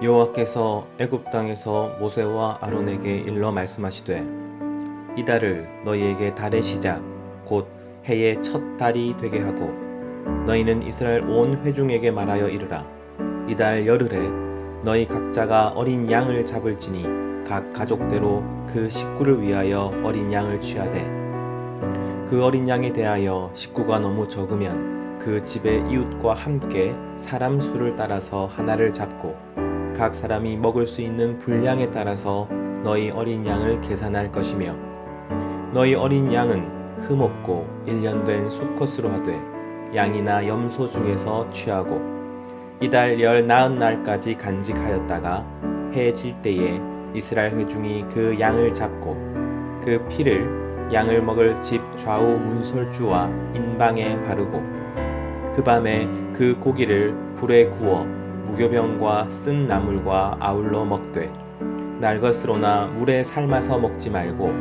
여호와께서 애굽 땅에서 모세와 아론에게 일러 말씀하시되 이 달을 너희에게 달의 시작 곧 해의 첫 달이 되게 하고 너희는 이스라엘 온 회중에게 말하여 이르라. 이 달 열흘에 너희 각자가 어린 양을 잡을지니 각 가족대로 그 식구를 위하여 어린 양을 취하되 그 어린 양에 대하여 식구가 너무 적으면 그 집의 이웃과 함께 사람 수를 따라서 하나를 잡고 각 사람이 먹을 수 있는 분량에 따라서 너희 어린 양을 계산할 것이며 너희 어린 양은 흠없고 1년 된 수컷으로 하되 양이나 염소 중에서 취하고 이달 열 나흔 날까지 간직하였다가 해 질 때에 이스라엘 회중이 그 양을 잡고 그 피를 양을 먹을 집 좌우 문설주와 인방에 바르고 그 밤에 그 고기를 불에 구워 무교병과 쓴 나물과 아울러 먹되 날것으로나 물에 삶아서 먹지 말고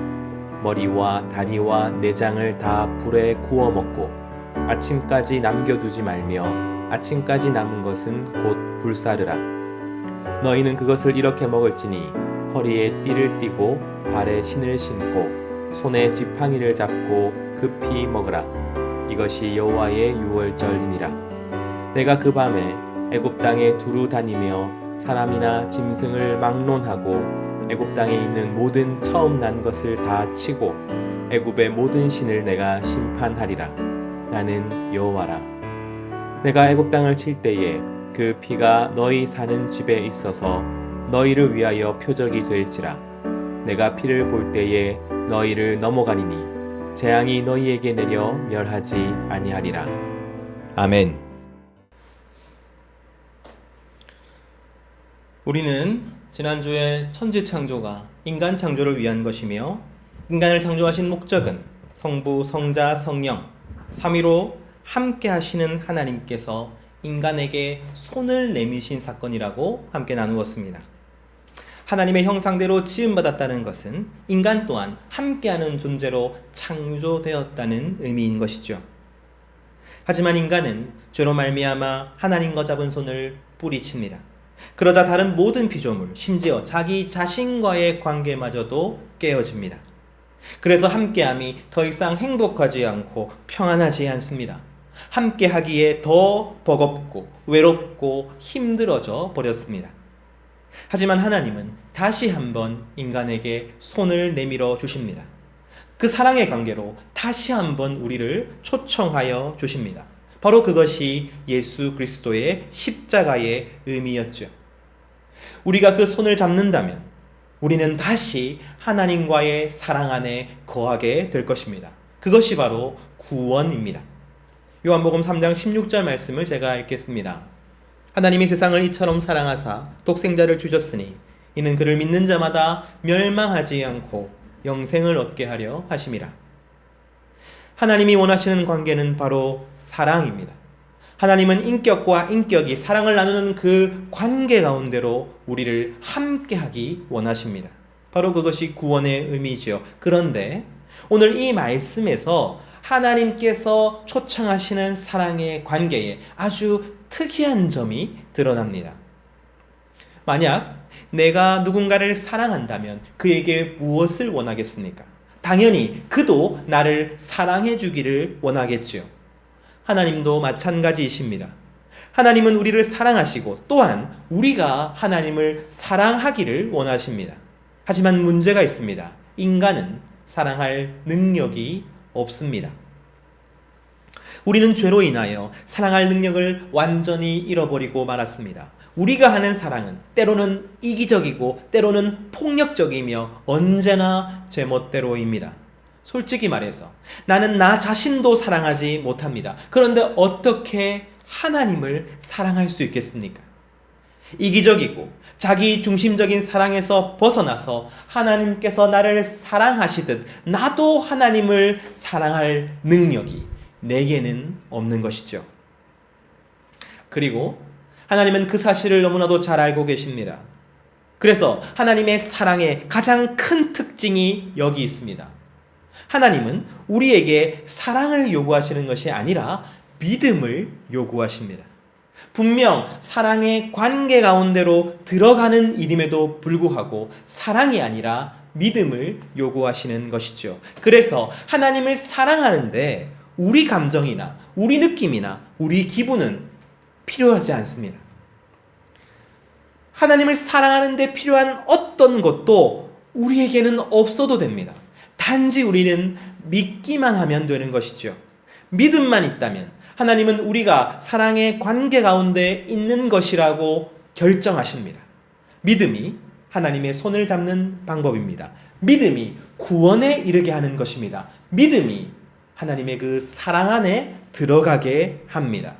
머리와 다리와 내장을 다 불에 구워 먹고 아침까지 남겨두지 말며 아침까지 남은 것은 곧 불사르라. 너희는 그것을 이렇게 먹을지니 허리에 띠를 띠고 발에 신을 신고 손에 지팡이를 잡고 급히 먹으라. 이것이 여호와의 유월절이니라. 내가 그 밤에 애굽 땅에 두루 다니며 사람이나 짐승을 막론하고 애굽 땅에 있는 모든 처음 난 것을 다 치고 애굽의 모든 신을 내가 심판하리라. 나는 여호와라. 내가 애굽 땅을 칠 때에 그 피가 너희 사는 집에 있어서 너희를 위하여 표적이 될지라. 내가 피를 볼 때에 너희를 넘어가리니 재앙이 너희에게 내려 멸하지 아니하리라. 아멘. 우리는 지난주에 천지 창조가 인간 창조를 위한 것이며 인간을 창조하신 목적은 성부, 성자, 성령, 삼위로 함께 하시는 하나님께서 인간에게 손을 내미신 사건이라고 함께 나누었습니다. 하나님의 형상대로 지음받았다는 것은 인간 또한 함께하는 존재로 창조되었다는 의미인 것이죠. 하지만 인간은 죄로 말미암아 하나님과 잡은 손을 뿌리칩니다. 그러자 다른 모든 피조물, 심지어 자기 자신과의 관계마저도 깨어집니다. 그래서 함께함이 더 이상 행복하지 않고 평안하지 않습니다. 함께하기에 더 버겁고 외롭고 힘들어져 버렸습니다. 하지만 하나님은 다시 한번 인간에게 손을 내밀어 주십니다. 그 사랑의 관계로 다시 한번 우리를 초청하여 주십니다. 바로 그것이 예수 그리스도의 십자가의 의미였죠. 우리가 그 손을 잡는다면 우리는 다시 하나님과의 사랑 안에 거하게 될 것입니다. 그것이 바로 구원입니다. 요한복음 3장 16절 말씀을 제가 읽겠습니다. 하나님이 세상을 이처럼 사랑하사 독생자를 주셨으니 이는 그를 믿는 자마다 멸망하지 않고 영생을 얻게 하려 하심이라. 하나님이 원하시는 관계는 바로 사랑입니다. 하나님은 인격과 인격이 사랑을 나누는 그 관계 가운데로 우리를 함께하기 원하십니다. 바로 그것이 구원의 의미지요. 그런데 오늘 이 말씀에서 하나님께서 초청하시는 사랑의 관계에 아주 특이한 점이 드러납니다. 만약 내가 누군가를 사랑한다면 그에게 무엇을 원하겠습니까? 당연히 그도 나를 사랑해 주기를 원하겠지요. 하나님도 마찬가지이십니다. 하나님은 우리를 사랑하시고 또한 우리가 하나님을 사랑하기를 원하십니다. 하지만 문제가 있습니다. 인간은 사랑할 능력이 없습니다. 우리는 죄로 인하여 사랑할 능력을 완전히 잃어버리고 말았습니다. 우리가 하는 사랑은 때로는 이기적이고 때로는 폭력적이며 언제나 제멋대로입니다. 솔직히 말해서 나는 나 자신도 사랑하지 못합니다. 그런데 어떻게 하나님을 사랑할 수 있겠습니까? 이기적이고 자기 중심적인 사랑에서 벗어나서 하나님께서 나를 사랑하시듯 나도 하나님을 사랑할 능력이 내게는 없는 것이죠. 그리고 하나님은 그 사실을 너무나도 잘 알고 계십니다. 그래서 하나님의 사랑의 가장 큰 특징이 여기 있습니다. 하나님은 우리에게 사랑을 요구하시는 것이 아니라 믿음을 요구하십니다. 분명 사랑의 관계 가운데로 들어가는 일임에도 불구하고 사랑이 아니라 믿음을 요구하시는 것이죠. 그래서 하나님을 사랑하는데 우리 감정이나 우리 느낌이나 우리 기분은 필요하지 않습니다. 하나님을 사랑하는데 필요한 어떤 것도 우리에게는 없어도 됩니다. 단지 우리는 믿기만 하면 되는 것이죠. 믿음만 있다면 하나님은 우리가 사랑의 관계 가운데 있는 것이라고 결정하십니다. 믿음이 하나님의 손을 잡는 방법입니다. 믿음이 구원에 이르게 하는 것입니다. 믿음이 하나님의 그 사랑 안에 들어가게 합니다.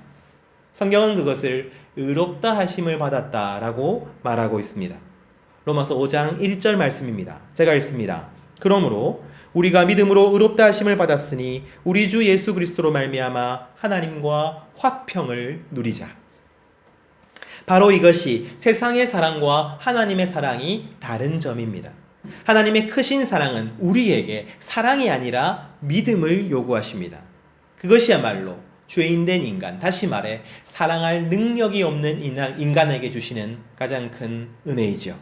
성경은 그것을 의롭다 하심을 받았다라고 말하고 있습니다. 로마서 5장 1절 말씀입니다. 제가 읽습니다. 그러므로 우리가 믿음으로 의롭다 하심을 받았으니 우리 주 예수 그리스도로 말미암아 하나님과 화평을 누리자. 바로 이것이 세상의 사랑과 하나님의 사랑이 다른 점입니다. 하나님의 크신 사랑은 우리에게 사랑이 아니라 믿음을 요구하십니다. 그것이야말로 죄인된 인간, 다시 말해 사랑할 능력이 없는 인간에게 주시는 가장 큰 은혜이죠.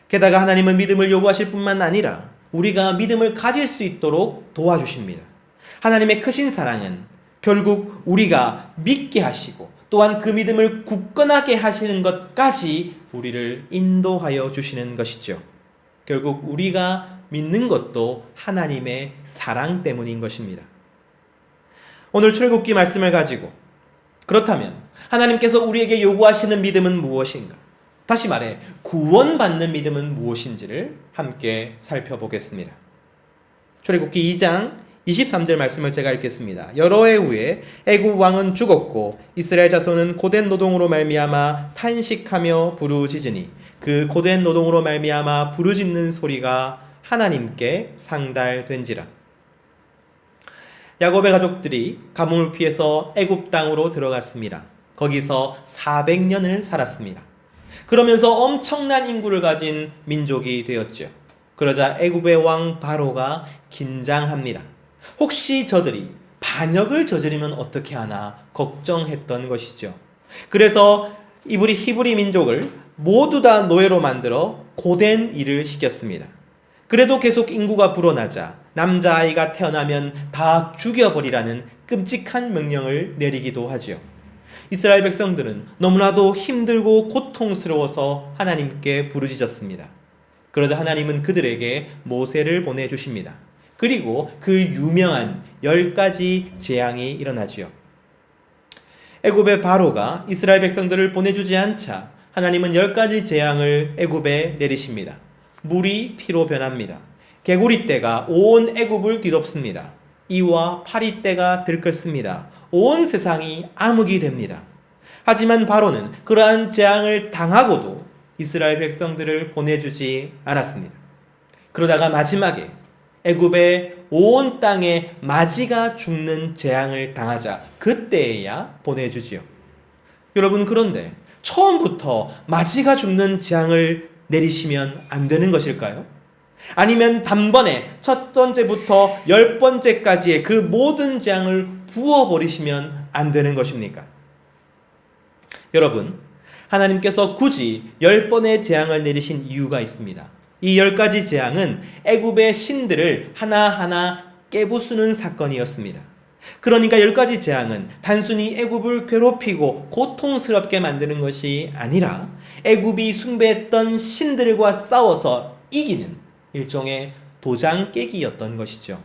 게다가 하나님은 믿음을 요구하실 뿐만 아니라 우리가 믿음을 가질 수 있도록 도와주십니다. 하나님의 크신 사랑은 결국 우리가 믿게 하시고 또한 그 믿음을 굳건하게 하시는 것까지 우리를 인도하여 주시는 것이죠. 결국 우리가 믿는 것도 하나님의 사랑 때문인 것입니다. 오늘 출애굽기 말씀을 가지고 그렇다면 하나님께서 우리에게 요구하시는 믿음은 무엇인가? 다시 말해 구원받는 믿음은 무엇인지를 함께 살펴보겠습니다. 출애굽기 2장 23절 말씀을 제가 읽겠습니다. 여러 해 후에 애굽 왕은 죽었고 이스라엘 자손은 고된 노동으로 말미암아 탄식하며 부르짖으니 그 고된 노동으로 말미암아 부르짖는 소리가 하나님께 상달된지라. 야곱의 가족들이 가뭄을 피해서 애굽 땅으로 들어갔습니다. 거기서 400년을 살았습니다. 그러면서 엄청난 인구를 가진 민족이 되었죠. 그러자 애굽의 왕 바로가 긴장합니다. 혹시 저들이 반역을 저지르면 어떻게 하나 걱정했던 것이죠. 그래서 히브리 민족을 모두 다 노예로 만들어 고된 일을 시켰습니다. 그래도 계속 인구가 불어나자 남자아이가 태어나면 다 죽여버리라는 끔찍한 명령을 내리기도 하죠. 이스라엘 백성들은 너무나도 힘들고 고통스러워서 하나님께 부르짖었습니다. 그러자 하나님은 그들에게 모세를 보내주십니다. 그리고 그 유명한 10가지 재앙이 일어나지요. 애굽의 바로가 이스라엘 백성들을 보내주지 않자 하나님은 10가지 재앙을 애굽에 내리십니다. 물이 피로 변합니다. 개구리떼가 온 애굽을 뒤덮습니다. 이와 파리떼가 들끓습니다. 온 세상이 암흑이 됩니다. 하지만 바로는 그러한 재앙을 당하고도 이스라엘 백성들을 보내주지 않았습니다. 그러다가 마지막에 애굽의 온 땅에 마지가 죽는 재앙을 당하자 그때에야 보내주지요. 여러분, 그런데 처음부터 마지가 죽는 재앙을 내리시면 안 되는 것일까요? 아니면 단번에 첫 번째부터 10번째까지의 그 모든 재앙을 부어버리시면 안 되는 것입니까? 여러분, 하나님께서 굳이 10번의 재앙을 내리신 이유가 있습니다. 이 10가지 재앙은 애굽의 신들을 하나하나 깨부수는 사건이었습니다. 그러니까 10가지 재앙은 단순히 애굽을 괴롭히고 고통스럽게 만드는 것이 아니라 애굽이 숭배했던 신들과 싸워서 이기는 일종의 도장 깨기였던 것이죠.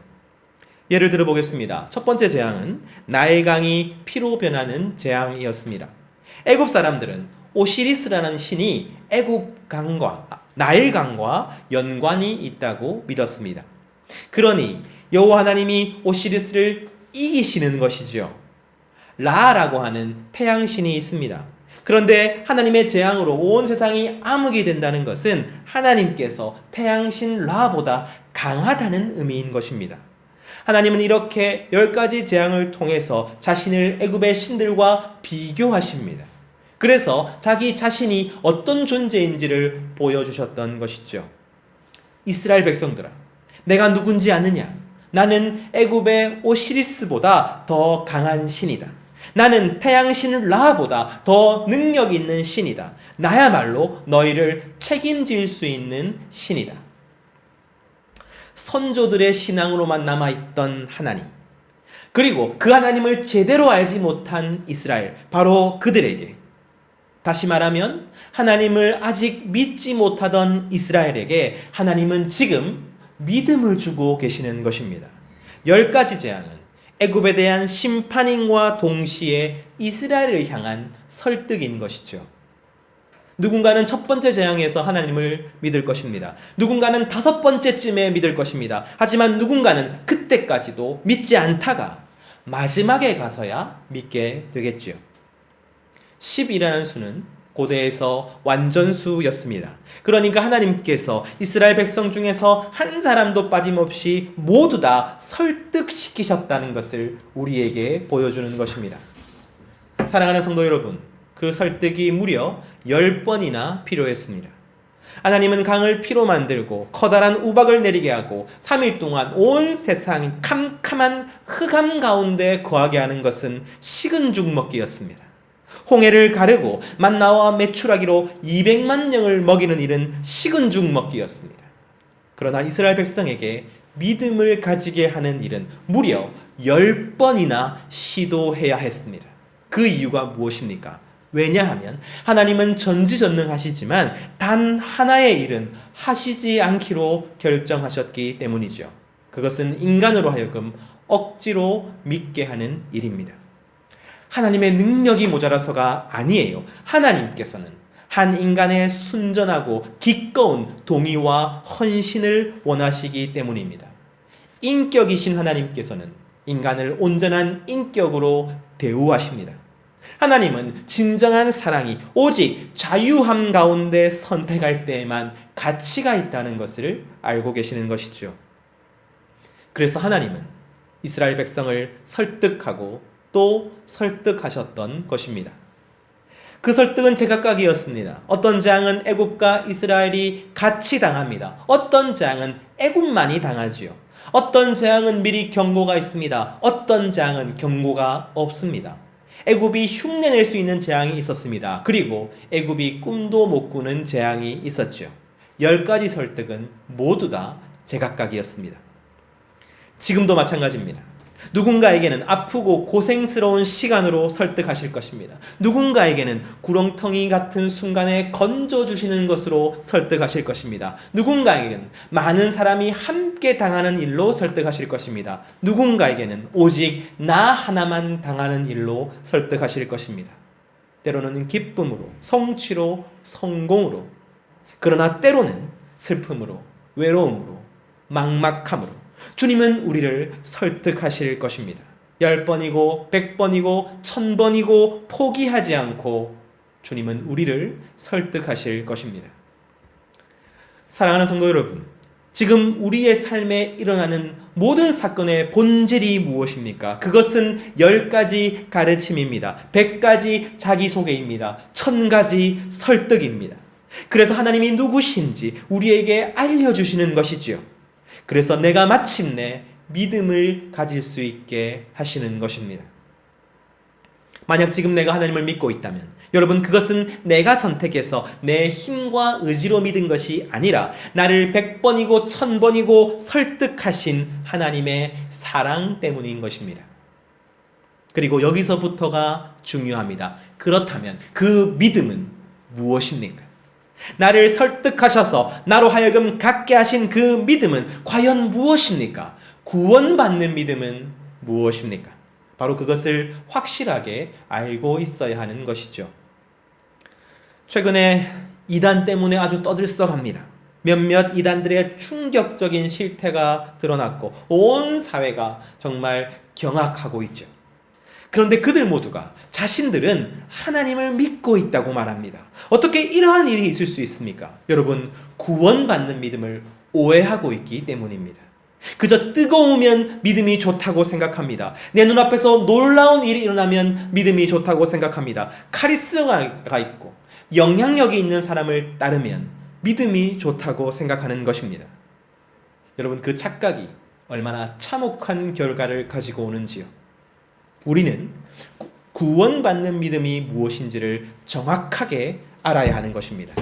예를 들어 보겠습니다. 첫 번째 재앙은 나일강이 피로 변하는 재앙이었습니다. 애굽 사람들은 오시리스라는 신이 애굽 강과 나일강과 연관이 있다고 믿었습니다. 그러니 여호와 하나님이 오시리스를 이기시는 것이죠. 라라고 하는 태양신이 있습니다. 그런데 하나님의 재앙으로 온 세상이 암흑이 된다는 것은 하나님께서 태양신 라보다 강하다는 의미인 것입니다. 하나님은 이렇게 10가지 재앙을 통해서 자신을 애굽의 신들과 비교하십니다. 그래서 자기 자신이 어떤 존재인지를 보여주셨던 것이죠. 이스라엘 백성들아, 내가 누군지 아느냐? 나는 애굽의 오시리스보다 더 강한 신이다. 나는 태양신 라보다 더 능력 있는 신이다. 나야말로 너희를 책임질 수 있는 신이다. 선조들의 신앙으로만 남아있던 하나님, 그리고 그 하나님을 제대로 알지 못한 이스라엘, 바로 그들에게, 다시 말하면 하나님을 아직 믿지 못하던 이스라엘에게 하나님은 지금 믿음을 주고 계시는 것입니다. 10가지 재앙은 애굽에 대한 심판임과 동시에 이스라엘을 향한 설득인 것이죠. 누군가는 첫 번째 재앙에서 하나님을 믿을 것입니다. 누군가는 5번째쯤에 믿을 것입니다. 하지만 누군가는 그때까지도 믿지 않다가 마지막에 가서야 믿게 되겠지요. 10이라는 수는 고대에서 완전수였습니다. 그러니까 하나님께서 이스라엘 백성 중에서 한 사람도 빠짐없이 모두 다 설득시키셨다는 것을 우리에게 보여주는 것입니다. 사랑하는 성도 여러분, 그 설득이 무려 10번이나 필요했습니다. 하나님은 강을 피로 만들고 커다란 우박을 내리게 하고 3일 동안 온 세상이 캄캄한 흑암 가운데 거하게 하는 것은 식은 죽 먹기였습니다. 홍해를 가르고 만나와 메추라기로 200만 명을 먹이는 일은 식은 죽 먹기였습니다. 그러나 이스라엘 백성에게 믿음을 가지게 하는 일은 무려 10번이나 시도해야 했습니다. 그 이유가 무엇입니까? 왜냐하면 하나님은 전지전능하시지만 단 하나의 일은 하시지 않기로 결정하셨기 때문이죠. 그것은 인간으로 하여금 억지로 믿게 하는 일입니다. 하나님의 능력이 모자라서가 아니에요. 하나님께서는 한 인간의 순전하고 기꺼운 동의와 헌신을 원하시기 때문입니다. 인격이신 하나님께서는 인간을 온전한 인격으로 대우하십니다. 하나님은 진정한 사랑이 오직 자유함 가운데 선택할 때에만 가치가 있다는 것을 알고 계시는 것이죠. 그래서 하나님은 이스라엘 백성을 설득하고 또 설득하셨던 것입니다. 그 설득은 제각각이었습니다. 어떤 재앙은 애굽과 이스라엘이 같이 당합니다. 어떤 재앙은 애굽만이 당하지요. 어떤 재앙은 미리 경고가 있습니다. 어떤 재앙은 경고가 없습니다. 애굽이 흉내낼 수 있는 재앙이 있었습니다. 그리고 애굽이 꿈도 못 꾸는 재앙이 있었죠. 10가지 설득은 모두 다 제각각이었습니다. 지금도 마찬가지입니다. 누군가에게는 아프고 고생스러운 시간으로 설득하실 것입니다. 누군가에게는 구렁텅이 같은 순간에 건져주시는 것으로 설득하실 것입니다. 누군가에게는 많은 사람이 함께 당하는 일로 설득하실 것입니다. 누군가에게는 오직 나 하나만 당하는 일로 설득하실 것입니다. 때로는 기쁨으로, 성취로, 성공으로, 그러나 때로는 슬픔으로, 외로움으로, 막막함으로 주님은 우리를 설득하실 것입니다. 10번이고 100번이고 1000번이고 포기하지 않고 주님은 우리를 설득하실 것입니다. 사랑하는 성도 여러분, 지금 우리의 삶에 일어나는 모든 사건의 본질이 무엇입니까? 그것은 10가지 가르침입니다. 100가지 자기소개입니다. 1000가지 설득입니다. 그래서 하나님이 누구신지 우리에게 알려주시는 것이지요. 그래서 내가 마침내 믿음을 가질 수 있게 하시는 것입니다. 만약 지금 내가 하나님을 믿고 있다면 여러분, 그것은 내가 선택해서 내 힘과 의지로 믿은 것이 아니라 나를 100번이고 1000번이고 설득하신 하나님의 사랑 때문인 것입니다. 그리고 여기서부터가 중요합니다. 그렇다면 그 믿음은 무엇입니까? 나를 설득하셔서 나로 하여금 갖게 하신 그 믿음은 과연 무엇입니까? 구원받는 믿음은 무엇입니까? 바로 그것을 확실하게 알고 있어야 하는 것이죠. 최근에 이단 때문에 아주 떠들썩합니다. 몇몇 이단들의 충격적인 실태가 드러났고 온 사회가 정말 경악하고 있죠. 그런데 그들 모두가 자신들은 하나님을 믿고 있다고 말합니다. 어떻게 이러한 일이 있을 수 있습니까? 여러분, 구원받는 믿음을 오해하고 있기 때문입니다. 그저 뜨거우면 믿음이 좋다고 생각합니다. 내 눈앞에서 놀라운 일이 일어나면 믿음이 좋다고 생각합니다. 카리스마가 있고 영향력이 있는 사람을 따르면 믿음이 좋다고 생각하는 것입니다. 여러분, 그 착각이 얼마나 참혹한 결과를 가지고 오는지요. 우리는 구원받는 믿음이 무엇인지를 정확하게 알아야 하는 것입니다.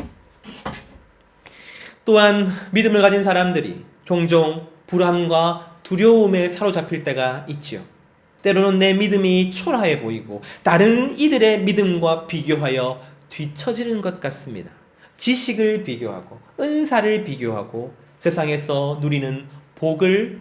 또한 믿음을 가진 사람들이 종종 불안과 두려움에 사로잡힐 때가 있지요. 때로는 내 믿음이 초라해 보이고 다른 이들의 믿음과 비교하여 뒤처지는 것 같습니다. 지식을 비교하고 은사를 비교하고 세상에서 누리는 복을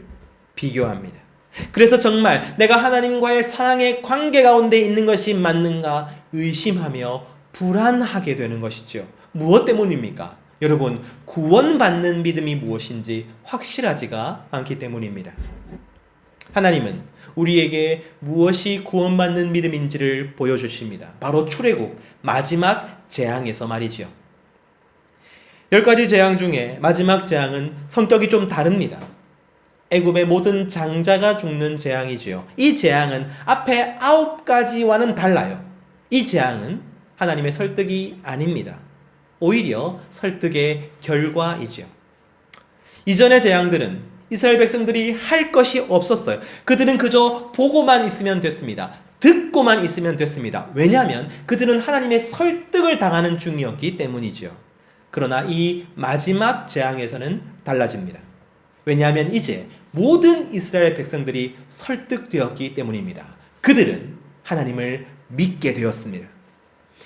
비교합니다. 그래서 정말 내가 하나님과의 사랑의 관계 가운데 있는 것이 맞는가 의심하며 불안하게 되는 것이죠. 무엇 때문입니까? 여러분, 구원받는 믿음이 무엇인지 확실하지가 않기 때문입니다. 하나님은 우리에게 무엇이 구원받는 믿음인지를 보여주십니다. 바로 출애굽 마지막 재앙에서 말이지요. 10가지 재앙 중에 마지막 재앙은 성격이 좀 다릅니다. 애굽의 모든 장자가 죽는 재앙이지요. 이 재앙은 앞에 9가지와는 달라요. 이 재앙은 하나님의 설득이 아닙니다. 오히려 설득의 결과이지요. 이전의 재앙들은 이스라엘 백성들이 할 것이 없었어요. 그들은 그저 보고만 있으면 됐습니다. 듣고만 있으면 됐습니다. 왜냐하면 그들은 하나님의 설득을 당하는 중이었기 때문이지요. 그러나 이 마지막 재앙에서는 달라집니다. 왜냐하면 이제 모든 이스라엘 백성들이 설득되었기 때문입니다. 그들은 하나님을 믿게 되었습니다.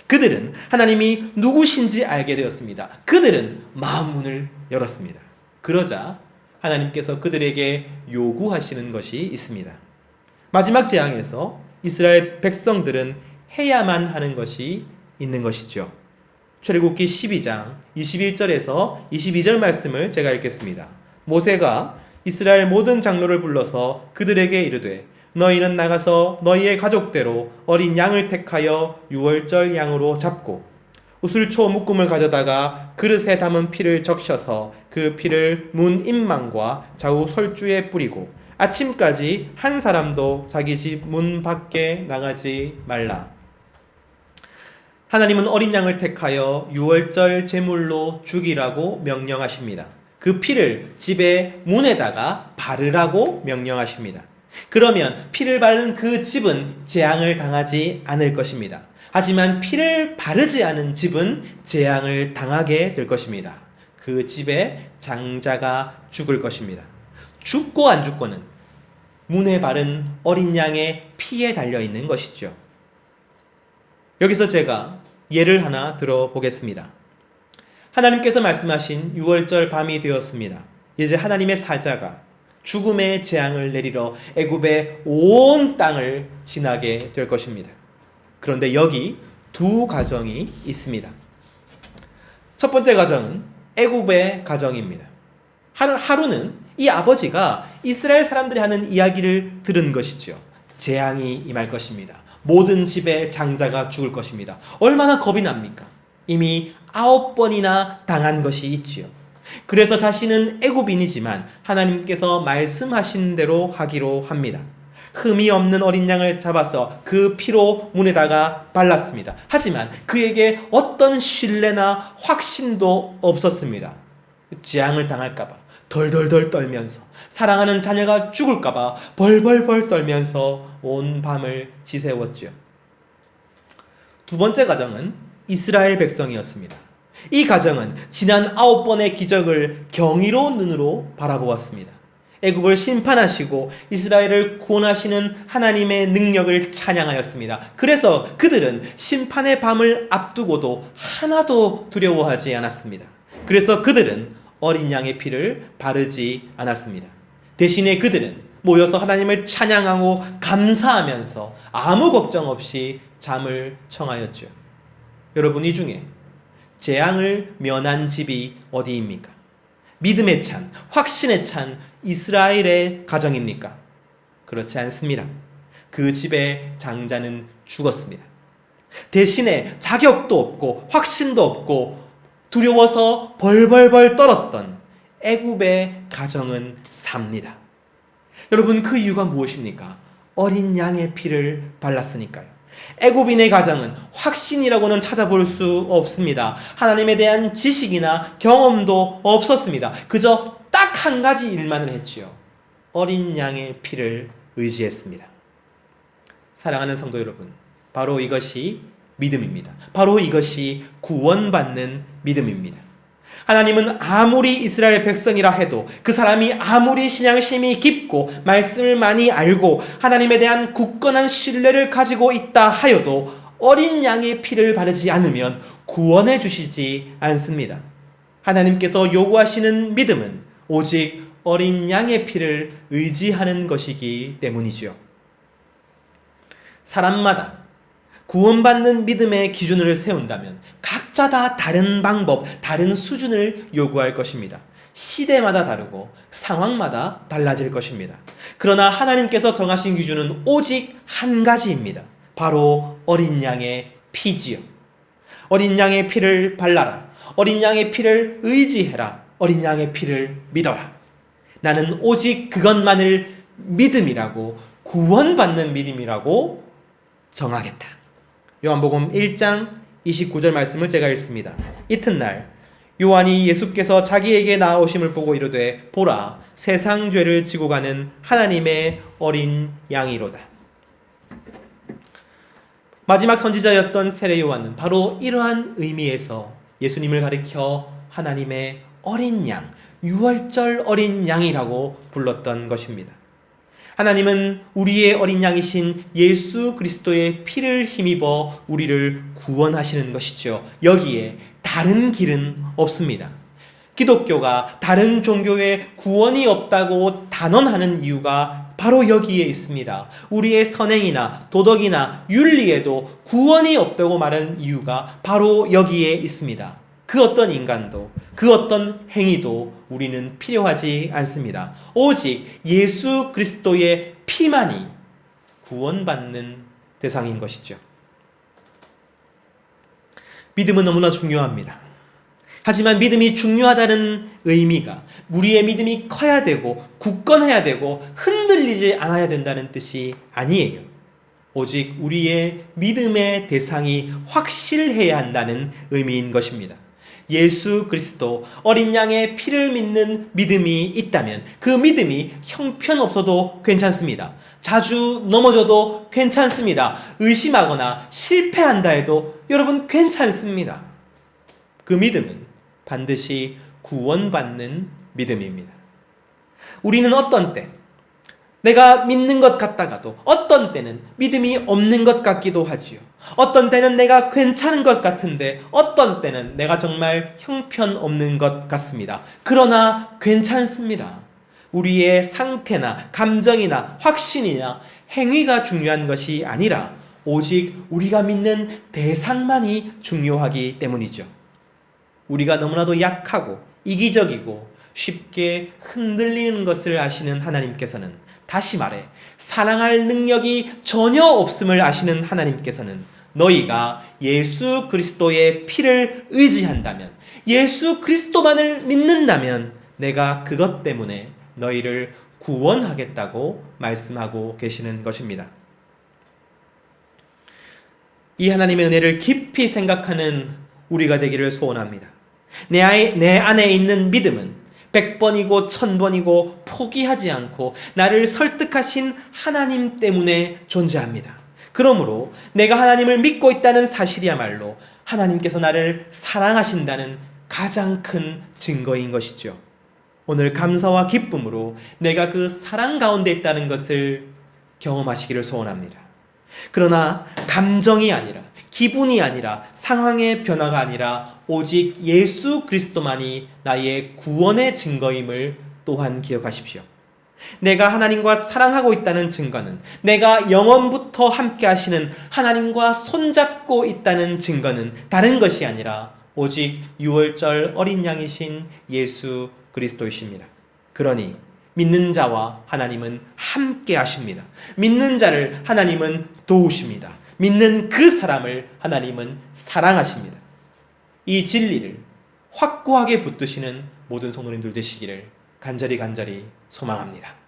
그들은 하나님이 누구신지 알게 되었습니다. 그들은 마음 문을 열었습니다. 그러자 하나님께서 그들에게 요구하시는 것이 있습니다. 마지막 재앙에서 이스라엘 백성들은 해야만 하는 것이 있는 것이죠. 출애굽기 12장 21절에서 22절 말씀을 제가 읽겠습니다. 모세가 이스라엘 모든 장로를 불러서 그들에게 이르되 너희는 나가서 너희의 가족대로 어린 양을 택하여 유월절 양으로 잡고 우슬초 묶음을 가져다가 그릇에 담은 피를 적셔서 그 피를 문 임망과 좌우 설주에 뿌리고 아침까지 한 사람도 자기 집 문 밖에 나가지 말라. 하나님은 어린 양을 택하여 유월절 제물로 죽이라고 명령하십니다. 그 피를 집의 문에다가 바르라고 명령하십니다. 그러면 피를 바른 그 집은 재앙을 당하지 않을 것입니다. 하지만 피를 바르지 않은 집은 재앙을 당하게 될 것입니다. 그 집의 장자가 죽을 것입니다. 죽고 안 죽고는 문에 바른 어린 양의 피에 달려있는 것이죠. 여기서 제가 예를 하나 들어보겠습니다. 하나님께서 말씀하신 유월절 밤이 되었습니다. 이제 하나님의 사자가 죽음의 재앙을 내리러 애굽의 온 땅을 지나게 될 것입니다. 그런데 여기 두 가정이 있습니다. 첫 번째 가정은 애굽의 가정입니다. 하루는 이 아버지가 이스라엘 사람들이 하는 이야기를 들은 것이죠. 재앙이 임할 것입니다. 모든 집의 장자가 죽을 것입니다. 얼마나 겁이 납니까? 이미 9번이나 당한 것이 있지요. 그래서 자신은 애굽인이지만 하나님께서 말씀하신 대로 하기로 합니다. 흠이 없는 어린 양을 잡아서 그 피로 문에다가 발랐습니다. 하지만 그에게 어떤 신뢰나 확신도 없었습니다. 재앙을 당할까봐 덜덜덜 떨면서, 사랑하는 자녀가 죽을까봐 벌벌벌 떨면서 온 밤을 지새웠지요. 두 번째 가정은 이스라엘 백성이었습니다. 이 가정은 지난 9번의 기적을 경이로운 눈으로 바라보았습니다. 애굽을 심판하시고 이스라엘을 구원하시는 하나님의 능력을 찬양하였습니다. 그래서 그들은 심판의 밤을 앞두고도 하나도 두려워하지 않았습니다. 그래서 그들은 어린 양의 피를 바르지 않았습니다. 대신에 그들은 모여서 하나님을 찬양하고 감사하면서 아무 걱정 없이 잠을 청하였죠. 여러분, 이 중에 재앙을 면한 집이 어디입니까? 믿음에 찬, 확신에 찬 이스라엘의 가정입니까? 그렇지 않습니다. 그 집의 장자는 죽었습니다. 대신에 자격도 없고 확신도 없고 두려워서 벌벌벌 떨었던 애굽의 가정은 삽니다. 여러분, 그 이유가 무엇입니까? 어린 양의 피를 발랐으니까요. 애굽인의 가정은 확신이라고는 찾아볼 수 없습니다. 하나님에 대한 지식이나 경험도 없었습니다. 그저 딱 한 가지 일만을 했지요. 어린 양의 피를 의지했습니다. 사랑하는 성도 여러분, 바로 이것이 믿음입니다. 바로 이것이 구원받는 믿음입니다. 하나님은 아무리 이스라엘 백성이라 해도, 그 사람이 아무리 신앙심이 깊고 말씀을 많이 알고 하나님에 대한 굳건한 신뢰를 가지고 있다 하여도 어린 양의 피를 바르지 않으면 구원해 주시지 않습니다. 하나님께서 요구하시는 믿음은 오직 어린 양의 피를 의지하는 것이기 때문이지요. 사람마다 구원받는 믿음의 기준을 세운다면 각자 다 다른 방법, 다른 수준을 요구할 것입니다. 시대마다 다르고 상황마다 달라질 것입니다. 그러나 하나님께서 정하신 기준은 오직 한 가지입니다. 바로 어린 양의 피지요. 어린 양의 피를 발라라. 어린 양의 피를 의지해라. 어린 양의 피를 믿어라. 나는 오직 그것만을 믿음이라고, 구원받는 믿음이라고 정하겠다. 요한복음 1장 29절 말씀을 제가 읽습니다. 이튿날 요한이 예수께서 자기에게 나아오심을 보고 이르되 보라, 세상 죄를 지고 가는 하나님의 어린 양이로다. 마지막 선지자였던 세례 요한은 바로 이러한 의미에서 예수님을 가리켜 하나님의 어린 양, 유월절 어린 양이라고 불렀던 것입니다. 하나님은 우리의 어린 양이신 예수 그리스도의 피를 힘입어 우리를 구원하시는 것이죠. 여기에 다른 길은 없습니다. 기독교가 다른 종교에 구원이 없다고 단언하는 이유가 바로 여기에 있습니다. 우리의 선행이나 도덕이나 윤리에도 구원이 없다고 말하는 이유가 바로 여기에 있습니다. 그 어떤 인간도, 그 어떤 행위도 우리는 필요하지 않습니다. 오직 예수 그리스도의 피만이 구원받는 대상인 것이죠. 믿음은 너무나 중요합니다. 하지만 믿음이 중요하다는 의미가 우리의 믿음이 커야 되고 굳건해야 되고 흔들리지 않아야 된다는 뜻이 아니에요. 오직 우리의 믿음의 대상이 확실해야 한다는 의미인 것입니다. 예수 그리스도 어린 양의 피를 믿는 믿음이 있다면 그 믿음이 형편없어도 괜찮습니다. 자주 넘어져도 괜찮습니다. 의심하거나 실패한다 해도 여러분 괜찮습니다. 그 믿음은 반드시 구원받는 믿음입니다. 우리는 어떤 때 내가 믿는 것 같다가도 어떤 때는 믿음이 없는 것 같기도 하지요. 어떤 때는 내가 괜찮은 것 같은데 어떤 때는 내가 정말 형편없는 것 같습니다. 그러나 괜찮습니다. 우리의 상태나 감정이나 확신이나 행위가 중요한 것이 아니라 오직 우리가 믿는 대상만이 중요하기 때문이죠. 우리가 너무나도 약하고 이기적이고 쉽게 흔들리는 것을 아시는 하나님께서는, 다시 말해 사랑할 능력이 전혀 없음을 아시는 하나님께서는 너희가 예수 그리스도의 피를 의지한다면, 예수 그리스도만을 믿는다면 내가 그것 때문에 너희를 구원하겠다고 말씀하고 계시는 것입니다. 이 하나님의 은혜를 깊이 생각하는 우리가 되기를 소원합니다. 내 안에 있는 믿음은 100번이고 1000번이고 포기하지 않고 나를 설득하신 하나님 때문에 존재합니다. 그러므로 내가 하나님을 믿고 있다는 사실이야말로 하나님께서 나를 사랑하신다는 가장 큰 증거인 것이죠. 오늘 감사와 기쁨으로 내가 그 사랑 가운데 있다는 것을 경험하시기를 소원합니다. 그러나 감정이 아니라, 기분이 아니라, 상황의 변화가 아니라 오직 예수 그리스도만이 나의 구원의 증거임을 또한 기억하십시오. 내가 하나님과 사랑하고 있다는 증거는, 내가 영원부터 함께 하시는 하나님과 손잡고 있다는 증거는 다른 것이 아니라 오직 유월절 어린 양이신 예수 그리스도이십니다. 그러니 믿는 자와 하나님은 함께 하십니다. 믿는 자를 하나님은 도우십니다. 믿는 그 사람을 하나님은 사랑하십니다. 이 진리를 확고하게 붙드시는 모든 성도님들 되시기를 간절히 소망합니다.